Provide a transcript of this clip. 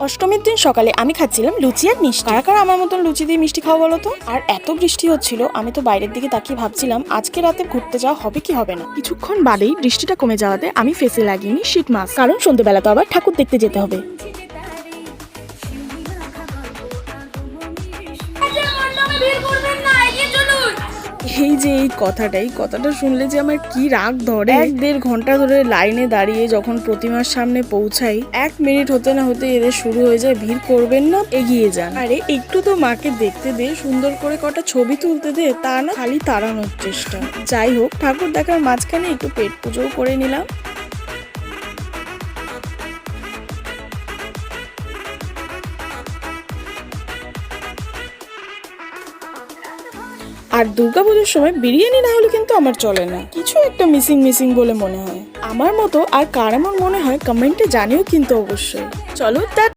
অষ্টমীর দিন সকালে আমি খাচ্ছিলাম লুচি আর মিষ্টি। কারা কারা আমার মতন লুচি দিয়ে মিষ্টি খাওয়া বলো তো? আর এত বৃষ্টি হচ্ছিল, আমি তো বাইরের দিকে তাকিয়ে ভাবছিলাম আজকে রাতে ঘুরতে যাওয়া হবে কি হবে না। কিছুক্ষণ বাদেই বৃষ্টিটা কমে যাওয়াতে আমি ফেসে লাগিয়ে শীট মাস্ক, কারণ সন্ধ্যেবেলা তো আবার ঠাকুর দেখতে যেতে হবে। এই যে এই কথাটা শুনলে যে আমার কি রাগ ধরে। 1-1.5 ঘন্টা ধরে লাইনে দাঁড়িয়ে যখন প্রতিমার সামনে পৌঁছাই, 1 মিনিট হতে না হতে এদের শুরু হয়ে যায় ভিড় করবেন না, এগিয়ে যান। আরে একটু তো মাকে দেখতে দে, সুন্দর করে কটা ছবি তুলতে দে, তা না খালি তাড়ানোর চেষ্টা। যাই হোক, ঠাকুর দেখার মাঝখানে একটু পেট পুজোও করে নিলাম। আর দুর্গাপুজোর সময় বিরিয়ানি না হলে কিন্তু আমার চলে না, কিছু একটা মিসিং বলে মনে হয়। আমার মতো আর কার এমন মনে হয় কমেন্টে জানিও কিন্তু অবশ্যই। চলো তা